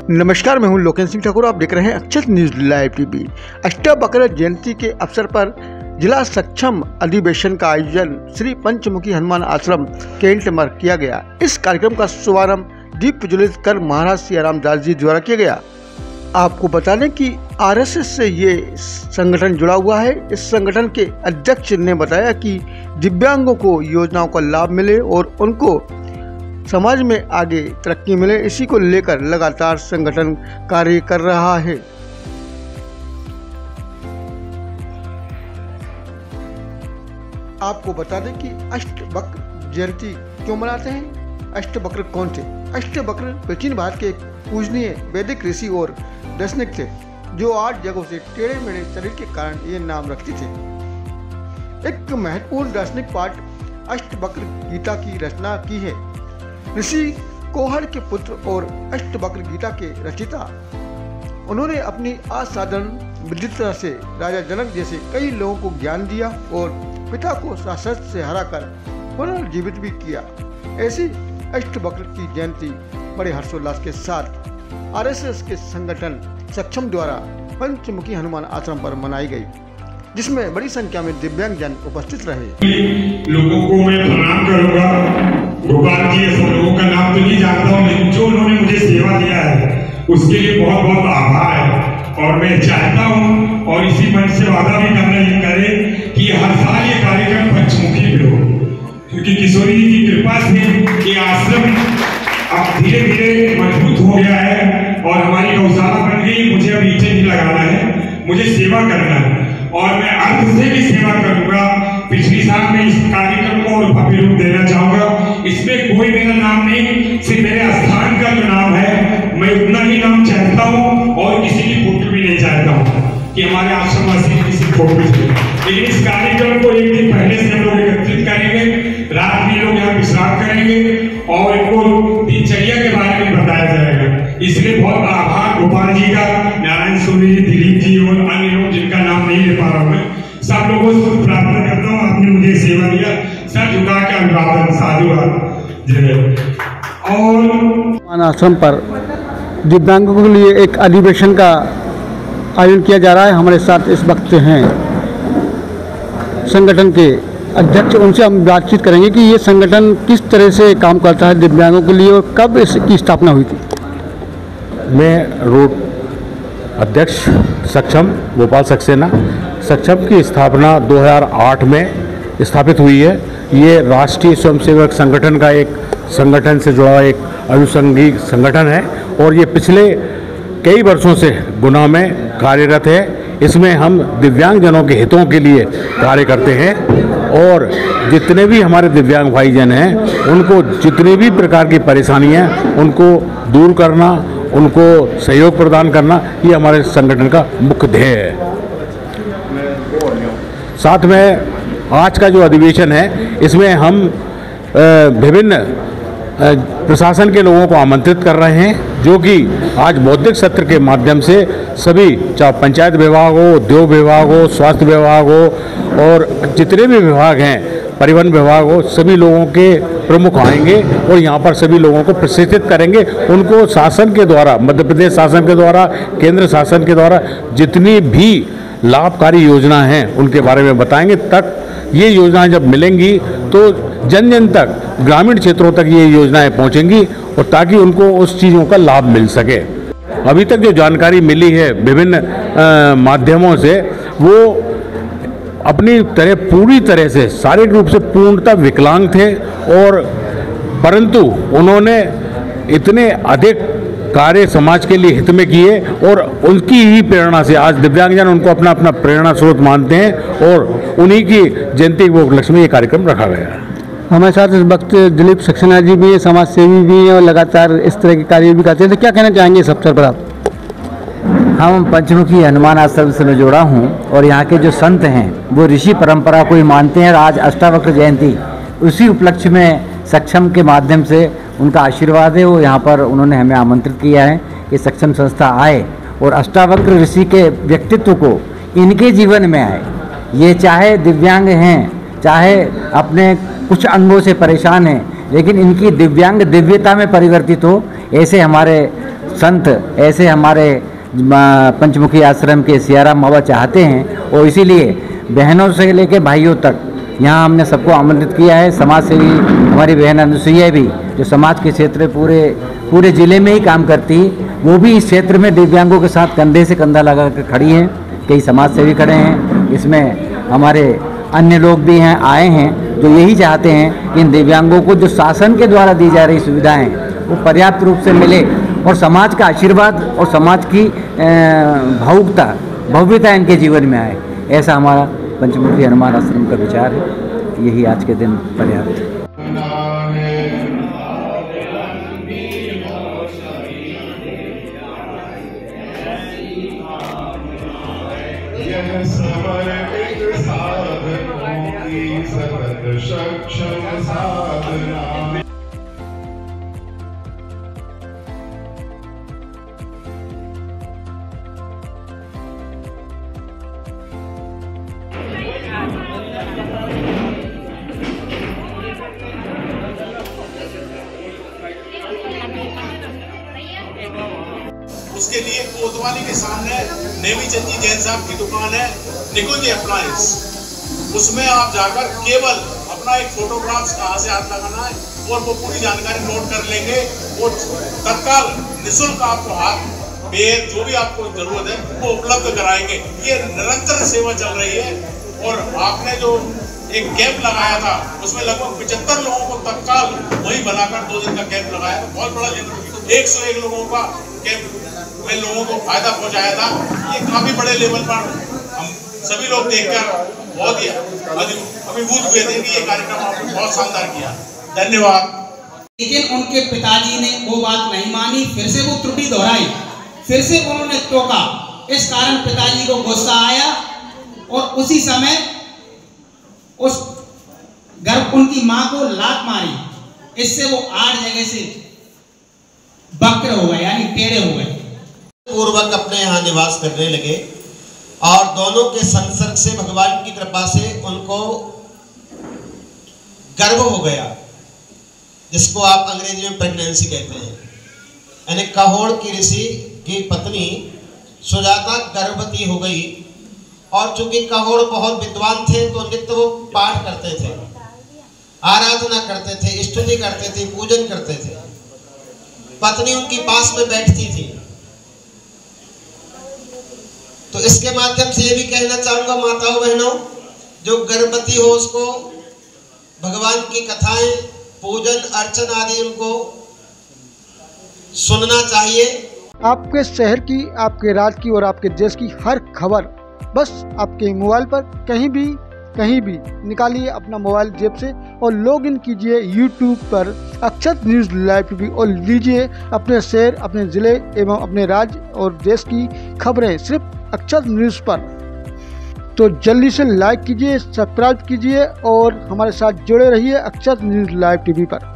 नमस्कार, मैं हूं लोकेश सिंह ठाकुर। आप देख रहे हैं अक्षत न्यूज लाइव टीवी। अष्टवक्र जयंती के अवसर पर जिला सक्षम अधिवेशन का आयोजन श्री पंचमुखी हनुमान आश्रम कैंट में किया गया। इस कार्यक्रम का शुभारंभ दीप प्रज्वलित कर महाराज सियाराम दास जी द्वारा किया गया। आपको बता दें कि आरएसएस से ये संगठन जुड़ा हुआ है। इस संगठन के अध्यक्ष ने बताया कि दिव्यांगों को योजनाओं का लाभ मिले और उनको समाज में आगे तरक्की मिले, इसी को लेकर लगातार संगठन कार्य कर रहा है। आपको बता दें कि अष्टवक्र जयंती क्यों मनाते हैं, अष्टवक्र कौन थे। अष्टवक्र प्राचीन भारत के एक पूजनीय वैदिक ऋषि और दार्शनिक थे, जो 8 जगहों से टेढ़े मेढ़े शरीर के कारण ये नाम रखते थे। एक महत्वपूर्ण दार्शनिक पाठ अष्टवक्र गीता की रचना की है। ऋषि कोहर के पुत्र और अष्टवक्र गीता के रचयिता, उन्होंने अपनी असाधारण विद्वता से राजा जनक जैसे कई लोगों को ज्ञान दिया और पिता को शास्त्र से हराकर पुनर्जीवित भी किया। ऐसी अष्टवक्र की जयंती बड़े हर्षोल्लास के साथ आरएसएस के संगठन सक्षम द्वारा पंचमुखी हनुमान आश्रम पर मनाई गई, जिसमें बड़ी संख्या में दिव्यांग जन उपस्थित रहे। लोगों को मैं प्रणाम करूंगा। गोपाल जी सब लोगों का नाम तो नहीं जानता हूँ, लेकिन जो उन्होंने मुझे सेवा दिया है उसके लिए बहुत बहुत आभार है। और मैं चाहता हूँ और इसी मन से वादा भी करना ये करे कि हर साल ये कार्यक्रम पंचमुखी में हो, क्योंकि किशोरी जी की कृपा से ये आश्रम अब धीरे धीरे मजबूत हो गया है और हमारी गौशाला बन गई। मुझे अब नीचे नहीं लगाना है, मुझे सेवा करना है और मैं अर्थ से भी सेवा करूंगा। पिछली साल में इस कार्यक्रम को और भव्य रूप देना चाहूंगा। इसमें कोई मेरा नाम नहीं, सिर्फ मेरे स्थान का जो नाम है मैं उतना ही नाम चाहता हूँ और किसी की फोटो भी नहीं चाहता हूँ कि हमारे आश्रम वासी किसी फोटो से। लेकिन इस कार्यक्रम को एक दिन पहले से हम लोग एकत्रित करेंगे, रात में लोग यहाँ विश्राम करेंगे और इनको दिनचर्या के बारे में बताया जाएगा। इसलिए बहुत आभार गोपाल जी का, नारायण सोनी जी, दिलीप जी और अन्य लोग जिनका नाम नहीं ले पा रहा हूँ मैं। सब लोगों से प्रार्थना करता हूँ, आपने मुझे सेवा दिया, सर झुका के अभिवादन साधुवाद। और आश्रम पर दिव्यांगों के लिए एक अधिवेशन का आयोजन किया जा रहा है। हमारे साथ इस वक्त हैं संगठन के अध्यक्ष, उनसे हम बातचीत करेंगे कि ये संगठन किस तरह से काम करता है दिव्यांगों के लिए और कब इसकी स्थापना हुई थी। मैं रूट अध्यक्ष सक्षम गोपाल सक्सेना। सक्षम की स्थापना 2008 में स्थापित हुई है। ये राष्ट्रीय स्वयंसेवक संगठन का एक संगठन से जुड़ा एक अनुषंगिक संगठन है और ये पिछले कई वर्षों से गुना में कार्यरत है। इसमें हम दिव्यांगजनों के हितों के लिए कार्य करते हैं और जितने भी हमारे दिव्यांग भाईजन हैं उनको जितनी भी प्रकार की परेशानियां उनको दूर करना, उनको सहयोग प्रदान करना, ये हमारे संगठन का मुख्य ध्येय है। साथ में आज का जो अधिवेशन है इसमें हम विभिन्न प्रशासन के लोगों को आमंत्रित कर रहे हैं, जो कि आज बौद्धिक सत्र के माध्यम से सभी, चाहे पंचायत विभाग हो, उद्योग विभाग हो, स्वास्थ्य विभाग हो और जितने भी विभाग हैं, परिवहन विभाग हो, सभी लोगों के प्रमुख आएंगे और यहाँ पर सभी लोगों को प्रशिक्षित करेंगे। उनको शासन के द्वारा, मध्य प्रदेश शासन के द्वारा, केंद्र शासन के द्वारा जितनी भी लाभकारी योजना हैं उनके बारे में बताएंगे। तक ये योजनाएं जब मिलेंगी तो जन जन तक, ग्रामीण क्षेत्रों तक ये योजनाएं पहुंचेंगी और ताकि उनको उस चीज़ों का लाभ मिल सके। अभी तक जो जानकारी मिली है विभिन्न माध्यमों से, वो अपनी तरह पूरी तरह से शारीरिक रूप से पूर्णतः विकलांग थे और परंतु उन्होंने इतने अधिक कार्य समाज के लिए हित में किए और उनकी ही प्रेरणा से आज दिव्यांगजन उनको अपना अपना प्रेरणा स्रोत मानते हैं और उन्हीं की जयंती के उपलक्ष्य में ये कार्यक्रम रखा गया है। हमारे साथ इस वक्त दिलीप सक्सेना जी भी हैं, समाज सेवी भी हैं और लगातार इस तरह के कार्य भी करते हैं। तो क्या कहना चाहेंगे इस अवसर पर आप? हम पंचमुखी हनुमान आश्रम से मैं जुड़ा हूँ और यहाँ के जो संत हैं वो ऋषि परंपरा को ही मानते हैं। आज अष्टवक्र जयंती, उसी उपलक्ष्य में सक्षम के माध्यम से उनका आशीर्वाद है। वो यहाँ पर उन्होंने हमें आमंत्रित किया है कि सक्षम संस्था आए और अष्टावक्र ऋषि के व्यक्तित्व को इनके जीवन में आए। ये चाहे दिव्यांग हैं, चाहे अपने कुछ अंगों से परेशान हैं, लेकिन इनकी दिव्यांग दिव्यता में परिवर्तित हो, ऐसे हमारे संत, ऐसे हमारे पंचमुखी आश्रम के सियाराम बाबा चाहते हैं। और इसीलिए बहनों से लेकर भाइयों तक यहाँ हमने सबको आमंत्रित किया है। समाज सेवी हमारी बहन अनुसुईया भी, जो समाज के क्षेत्र पूरे ज़िले में ही काम करती, वो भी इस क्षेत्र में दिव्यांगों के साथ कंधे से कंधा लगा कर खड़ी हैं। कई समाज सेवी खड़े हैं, इसमें हमारे अन्य लोग भी हैं, आए हैं, जो यही चाहते हैं कि इन दिव्यांगों को जो शासन के द्वारा दी जा रही सुविधाएं वो पर्याप्त रूप से मिले और समाज का आशीर्वाद और समाज की भावुकता, भव्यता इनके जीवन में आए। ऐसा हमारा पंचमुखी हनुमान आश्रम का विचार है। यही आज के दिन पर्याप्त है। उसके लिए कोतवाली के सामने नेमी चंद जी जैन साहब की दुकान है, निकुंज अप्लायंस, उसमें आप जाकर केवल अपना एक फोटोग्राफ कहाँ से हाथ लगाना है और वो पूरी जानकारी नोट कर लेंगे और तत्काल निःशुल्क आपको हाथ बेर जो भी आपको जरूरत है वो उपलब्ध कराएंगे। ये निरंतर सेवा चल रही है। और आपने जो एक कैंप लगाया था उसमें लगभग 75 लोगों को तत्काल वही बनाकर 2 दिन का कैंप लगाया था। बहुत बड़ा 101 लोगों का कैंप में लोगों को फायदा पहुंचाया था। ये काफी बड़े लेवल पर हम सभी लोग देखकर बहुत ही अभिभूत हुए थे कि ये कार्यक्रम आपने बहुत शानदार किया। धन्यवाद। लेकिन उनके पिताजी ने वो बात नहीं मानी, फिर से वो त्रुटि दोहराई, फिर से उन्होंने टोका। इस कारण पिताजी को गुस्सा आया और उसी समय उस घर उनकी मां को लात मारी। इससे वो 8 जगह से वक्र हो गए, यानी टेढ़े हो गए। पूर्वक अपने यहाँ निवास करने लगे और दोनों के संसर्ग से भगवान की कृपा से उनको गर्भ हो गया, जिसको आप अंग्रेजी में प्रेगनेंसी कहते हैं। यानी कहोड़ की ऋषि की पत्नी सुजाता गर्भवती हो गई और चूंकि कहोड़ बहुत विद्वान थे तो नित्य वो पाठ करते थे, आराधना करते थे, स्तुति करते थे, पूजन करते थे। पत्नी उनकी पास में बैठती थी। तो इसके माध्यम से ये भी कहना चाहूंगा माताओं बहनों, जो गर्भवती हो उसको भगवान की कथाएं, पूजन अर्चन आदि उनको सुनना चाहिए। आपके शहर की, आपके राज्य की और आपके देश की हर खबर बस आपके मोबाइल पर कहीं भी निकालिए अपना मोबाइल जेब से और लॉग इन कीजिए YouTube पर अक्षत न्यूज़ लाइव टीवी और लीजिए अपने शहर, अपने ज़िले एवं अपने राज्य और देश की खबरें सिर्फ अक्षत न्यूज़ पर। तो जल्दी से लाइक कीजिए, सब्सक्राइब कीजिए और हमारे साथ जुड़े रहिए अक्षत न्यूज़ लाइव टीवी पर।